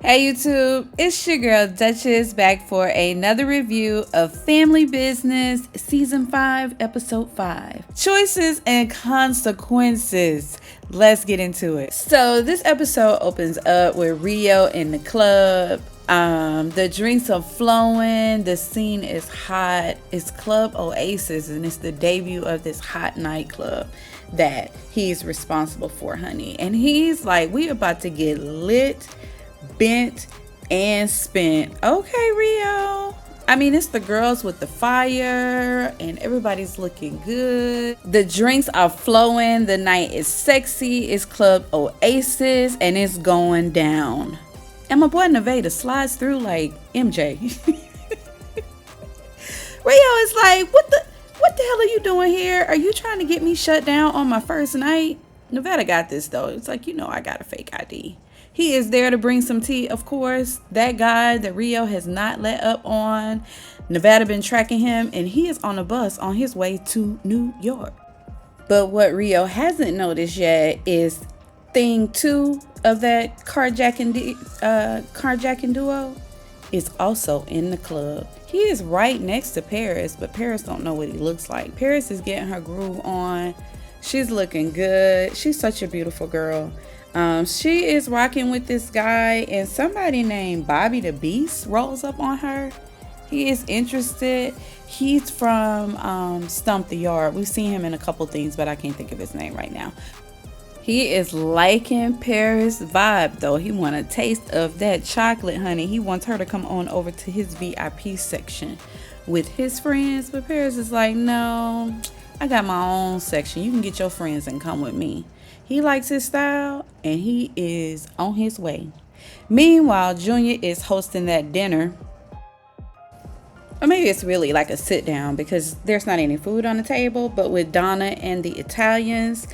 Hey YouTube, it's your girl Duchess back for another review of Family Business Season 5, Episode 5. Choices and Consequences. Let's get into it. So this episode opens up with Rio in the club. The drinks are flowing. The scene is hot. It's Club Oasis and it's the debut of this hot nightclub that he's responsible for, honey. And he's like, we about to get lit, bent, and spent. Okay, Rio. I mean, it's the girls with the fire and everybody's looking good. The drinks are flowing. The night is sexy. It's Club Oasis and it's going down. And my boy Nevada slides through like MJ. Rio is like, what the hell are you doing here? Are you trying to get me shut down on my first night? Nevada got this though. It's like, I got a fake ID. He is there to bring some tea, of course. That guy that Rio has not let up on. Nevada been tracking him and he is on a bus on his way to New York. But what Rio hasn't noticed yet is thing 2 of that carjacking duo is also in the club. He is right next to Paris, but Paris don't know what he looks like. Paris is getting her groove on. She's looking good. She's such a beautiful girl. She is rocking with this guy, and somebody named Bobby the Beast rolls up on her. He is interested. He's from Stump the Yard. We've seen him in a couple things, but I can't think of his name right now. He is liking Paris' vibe, though. He wants a taste of that chocolate, honey. He wants her to come on over to his VIP section with his friends, but Paris is like, no, I got my own section. You can get your friends and come with me. He likes his style, and he is on his way. Meanwhile, Junior is hosting that dinner. Or maybe it's really like a sit down because there's not any food on the table, but with Donna and the Italians.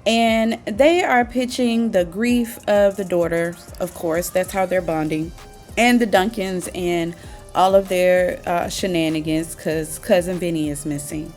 And they are pitching the grief of the daughter, of course. That's how they're bonding. And the Duncans and all of their shenanigans because Cousin Vinny is missing.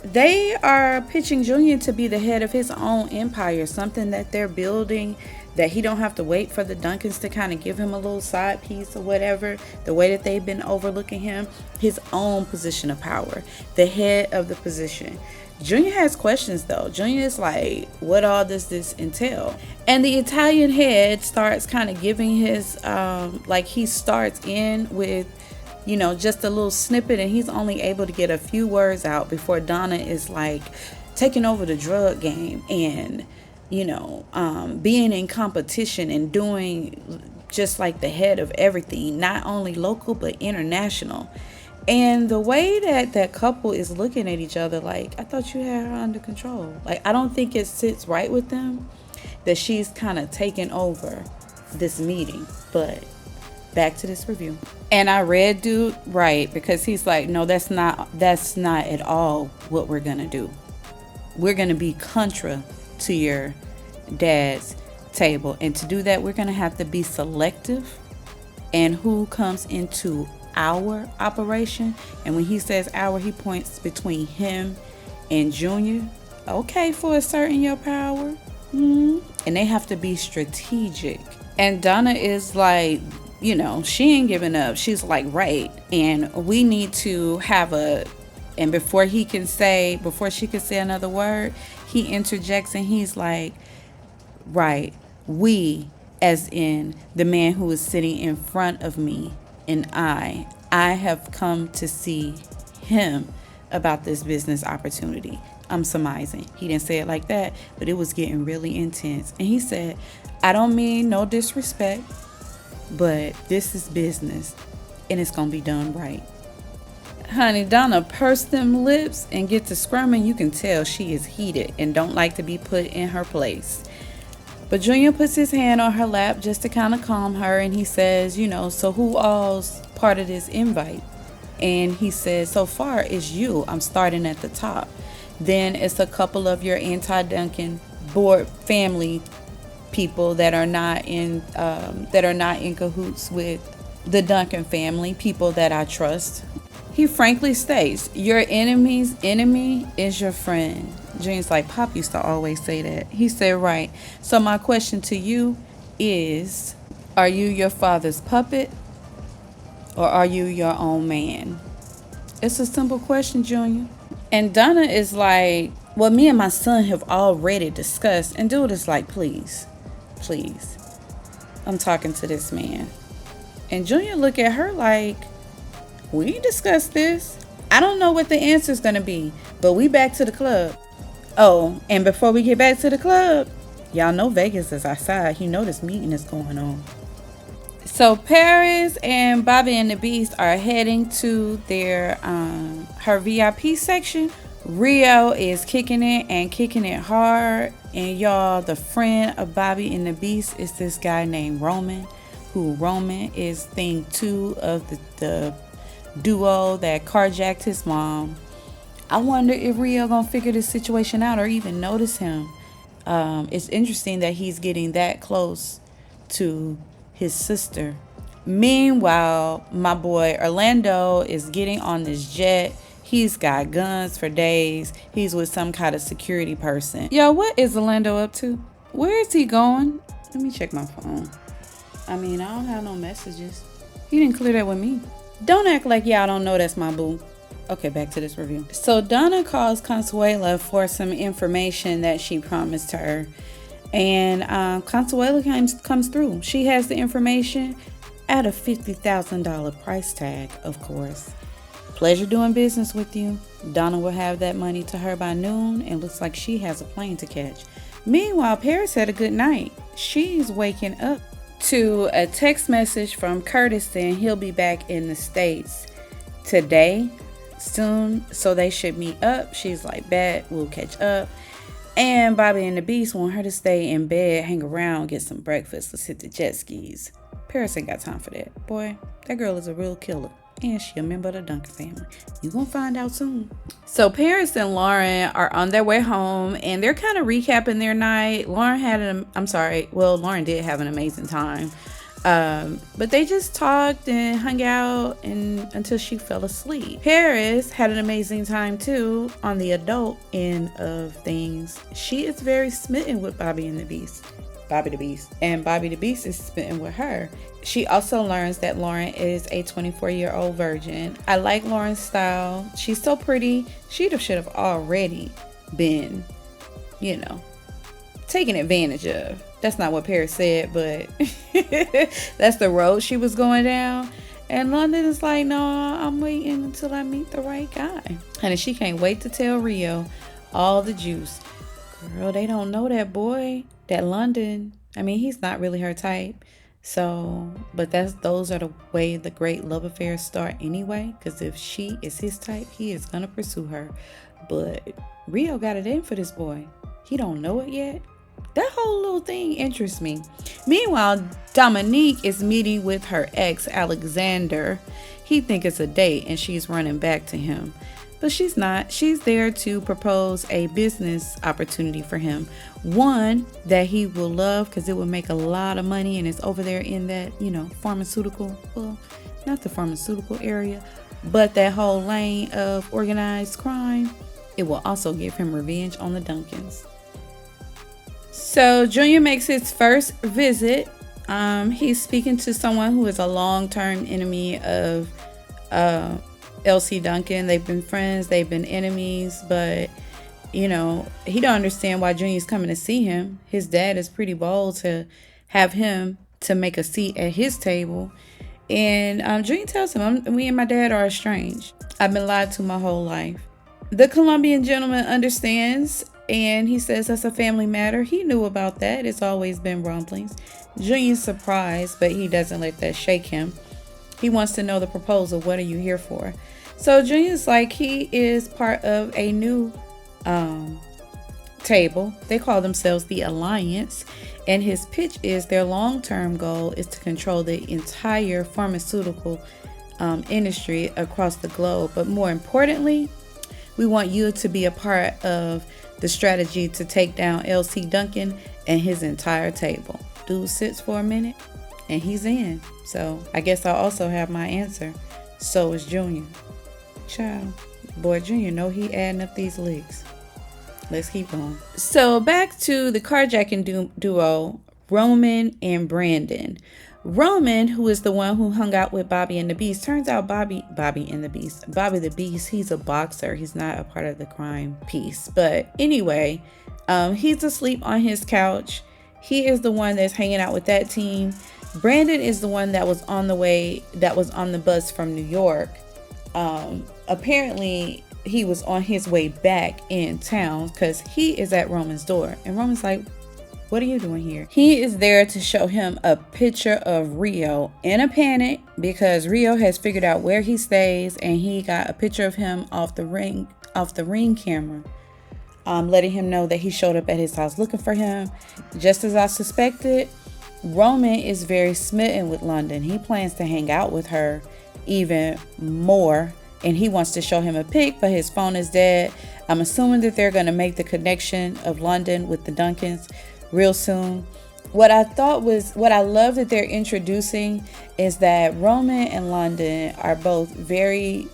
They are pitching Junior to be the head of his own empire, something that they're building, that he don't have to wait for the Duncans to kind of give him a little side piece or whatever, the way that they've been overlooking him, his own position of power, the head of the position. Junior has questions though. Junior is like, what all does this entail? And the Italian head starts kind of giving his, he starts in with, just a little snippet, and he's only able to get a few words out before Donna is like taking over the drug game and, being in competition and doing just like the head of everything, not only local, but international. And the way that couple is looking at each other, like, I thought you had her under control. Like, I don't think it sits right with them that she's kind of taken over this meeting. But back to this review. And I read dude right because he's like, no, that's not at all what we're going to do. We're going to be contra to your dad's table. And to do that, we're going to have to be selective and who comes into our operation. And when he says our, he points between him and Junior. Okay, for asserting your power. And they have to be strategic. And Donna is like, she ain't giving up. She's like, right. And we need to have and before she can say another word, he interjects and he's like, right, we, as in the man who is sitting in front of me, and I have come to see him about this business opportunity. I'm surmising. He didn't say it like that, but it was getting really intense. And he said, I don't mean no disrespect, but this is business and it's going to be done right. Honey, Donna pursed them lips and get to squirming. You can tell she is heated and don't like to be put in her place. But Junior puts his hand on her lap just to kind of calm her. And he says, so who all's part of this invite? And he says, so far it's you. I'm starting at the top. Then it's a couple of your anti-Duncan board family people that are not in cahoots with the Duncan family, people that I trust. He frankly states, your enemy's enemy is your friend. Junior's like, Pop used to always say that. He said, right. So my question to you is, Are you your father's puppet or are you your own man? It's a simple question, Junior. And Donna is like, well, me and my son have already discussed. And dude is like, please, please. I'm talking to this man. And Junior look at her like, we discussed this. I don't know what the answer's gonna be, but we back to the club. Oh, and before we get back to the club, y'all know Vegas is outside. You know this meeting is going on. So Paris and Bobby and the Beast are heading to their her VIP section. Rio is kicking it hard. And y'all, the friend of Bobby and the Beast is this guy named Roman, who Roman is thing 2 of the duo that carjacked his mom. I wonder if Rio gonna figure this situation out or even notice him. It's interesting that he's getting that close to his sister. Meanwhile, my boy Orlando is getting on this jet. He's got guns for days. He's with some kind of security person. Yo, what is Orlando up to? Where is he going? Let me check my phone. I mean, I don't have no messages. He didn't clear that with me. Don't act like y'all don't know that's my boo. Okay, back to this review. So Donna calls Consuela for some information that she promised her. And Consuela comes through. She has the information at a $50,000 price tag, of course. Pleasure doing business with you. Donna will have that money to her by noon and looks like she has a plane to catch. Meanwhile, Paris had a good night. She's waking up to a text message from Curtis saying he'll be back in the States today, soon, so they should meet up. She's like, bet, we'll catch up. And Bobby and the Beast want her to stay in bed, hang around, get some breakfast. Let's hit the jet skis. Paris ain't got time for that. Boy, that girl is a real killer. And she a member of the Duncan family. You gonna find out soon. So Paris and Lauren are on their way home and they're kind of recapping their night. Lauren did have an amazing time. But they just talked and hung out until she fell asleep. Paris had an amazing time too on the adult end of things. She is very smitten with Bobby the Beast. And Bobby the Beast is smitten with her. She also learns that Lauren is a 24-year-old virgin. I like Lauren's style. She's so pretty. Should have already been, taken advantage of. That's not what Paris said, but that's the road she was going down. And London is like, no, I'm waiting until I meet the right guy. And she can't wait to tell Rio all the juice. Girl, they don't know that boy, that London. I mean, he's not really her type. So, but those are the way the great love affairs start anyway. Because if she is his type, he is going to pursue her. But Rio got it in for this boy. He don't know it yet. That whole little thing interests me. Meanwhile, Dominique is meeting with her ex, Alexander. He thinks it's a date and she's running back to him. But she's not. She's there to propose a business opportunity for him. One that he will love because it will make a lot of money and it's over there in that, pharmaceutical, well, not the pharmaceutical area, but that whole lane of organized crime. It will also give him revenge on the Duncans. So Junior makes his first visit. He's speaking to someone who is a long-term enemy of Elsie Duncan. They've been friends, they've been enemies, but he don't understand why Junior's coming to see him. His dad is pretty bold to have him to make a seat at his table. And Junior tells him, we and my dad are estranged. I've been lied to my whole life. The Colombian gentleman understands, and he says that's a family matter. He knew about that. It's always been rumblings. Junior's surprised, but he doesn't let that shake him. He wants to know the proposal. What are you here for? So Junior's like, he is part of a new table. They call themselves the Alliance. And his pitch is their long-term goal is to control the entire pharmaceutical industry across the globe. But more importantly, we want you to be a part of the strategy to take down L.C. Duncan and his entire table. Dude sits for a minute and he's in. So I guess I'll also have my answer. So is Junior. Child, boy, Junior know he adding up these licks. Let's keep going. So back to the carjacking duo, Roman and Brandon. Roman, who is the one who hung out with Bobby and the Beast, turns out Bobby the Beast, he's a boxer. He's not a part of the crime piece. But anyway, he's asleep on his couch. He is the one that's hanging out with that team. Brandon is the one that was on the bus from New York. Apparently he was on his way back in town because he is at Roman's door. And Roman's like, what are you doing here? He is there to show him a picture of Rio in a panic because Rio has figured out where he stays, and he got a picture of him off the ring camera, letting him know that he showed up at his house looking for him. Just as I suspected, Roman is very smitten with London. He plans to hang out with her even more, and he wants to show him a pic, but his phone is dead. I'm assuming that they're going to make the connection of London with the Duncans real soon. What I love that they're introducing is that Roman and London are both very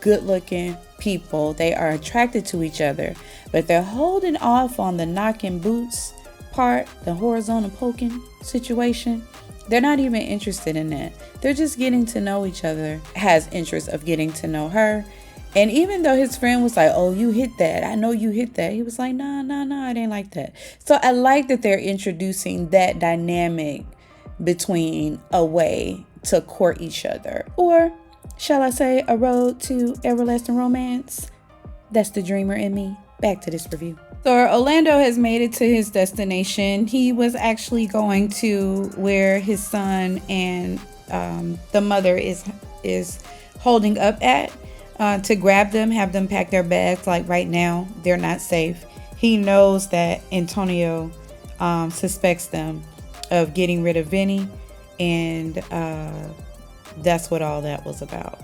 good looking people. They are attracted to each other, but they're holding off on the knocking boots part, the horizontal poking situation. They're not even interested in that. They're just getting to know each other, has interest of getting to know her. And even though his friend was like, oh, you hit that. I know you hit that. He was like, nah, it ain't like that. So I like that they're introducing that dynamic between a way to court each other. Or shall I say a road to everlasting romance? That's the dreamer in me. Back to this review. So Orlando has made it to his destination. He was actually going to where his son and the mother is holding up at. To grab them, have them pack their bags. Like right now, they're not safe. He knows that Antonio suspects them of getting rid of Vinny, and that's what all that was about.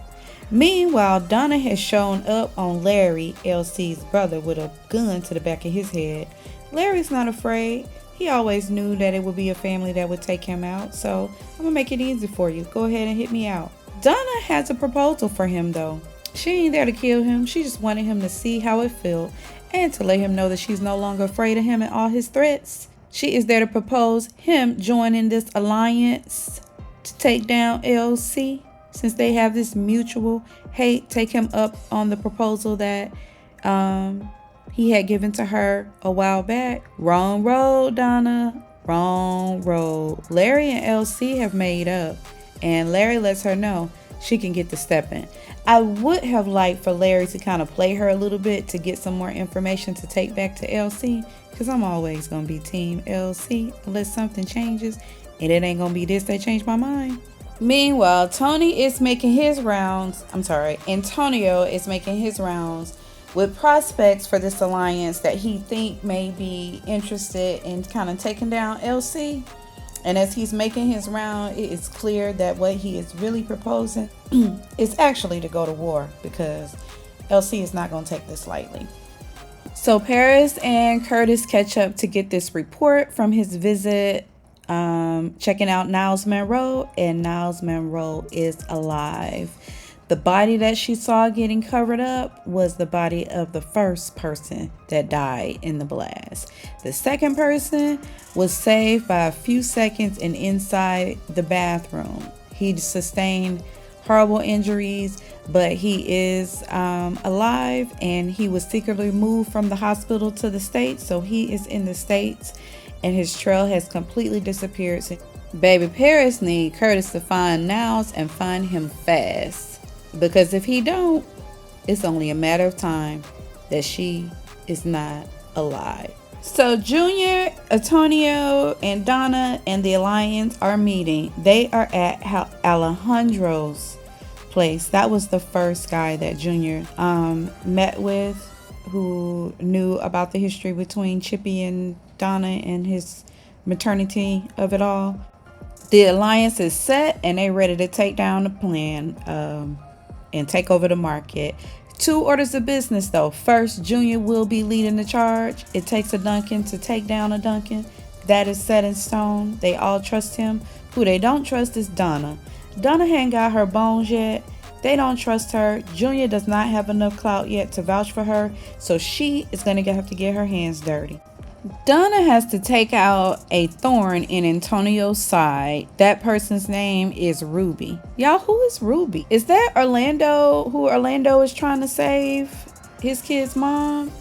Meanwhile, Donna has shown up on Larry, LC's brother, with a gun to the back of his head. Larry's not afraid. He always knew that it would be a family that would take him out, so I'm gonna make it easy for you. Go ahead and hit me out. Donna has a proposal for him though. She ain't there to kill him. She just wanted him to see how it felt and to let him know that she's no longer afraid of him and all his threats. She is there to propose him joining this alliance to take down LC. Since they have this mutual hate, take him up on the proposal that he had given to her a while back. Wrong road, Donna. Wrong road. Larry and LC have made up, and Larry lets her know she can get the stepping. I would have liked for Larry to kind of play her a little bit to get some more information to take back to LC, because I'm always going to be team LC unless something changes, and it ain't going to be this that changed my mind. Meanwhile, Antonio is making his rounds with prospects for this alliance that he think may be interested in kind of taking down LC. And as he's making his round, it is clear that what he is really proposing is actually to go to war, because LC is not going to take this lightly. So Paris and Curtis catch up to get this report from his visit, checking out Niles Monroe, and Niles Monroe is alive. The body that she saw getting covered up was the body of the first person that died in the blast. The second person was saved by a few seconds and inside the bathroom. He sustained horrible injuries, but he is alive, and he was secretly moved from the hospital to the States. So he is in the States, and his trail has completely disappeared. Baby Paris need Curtis to find Niles and find him fast. Because if he don't, it's only a matter of time that she is not alive. So Junior, Antonio, and Donna and the Alliance are meeting. They are at Alejandro's place. That was the first guy that Junior met with, who knew about the history between Chippy and Donna and his maternity of it all. The Alliance is set, and they're ready to take down the plan and take over the market. 2 orders of business though. First, Junior will be leading the charge. It takes a Duncan to take down a Duncan. That is set in stone. They all trust him. Who they don't trust is Donna. Donna ain't got her bones yet. They don't trust her. Junior does not have enough clout yet to vouch for her, so she is going to have to get her hands dirty. Donna has to take out a thorn in Antonio's side. That person's name is Ruby. Y'all, who is Ruby? Is that Orlando, who Orlando is trying to save? His kid's mom?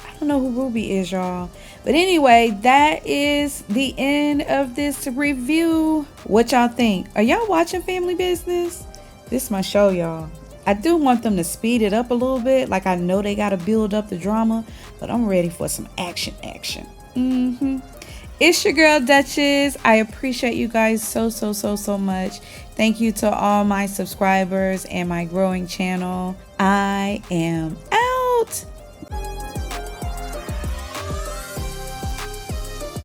I don't know who Ruby is, y'all. But anyway, that is the end of this review. What y'all think? Are y'all watching Family Business? This is my show, y'all. I do want them to speed it up a little bit. Like, I know they got to build up the drama, but I'm ready for some action. It's your girl, Duchess. I appreciate you guys so much. Thank you to all my subscribers and my growing channel. I am out.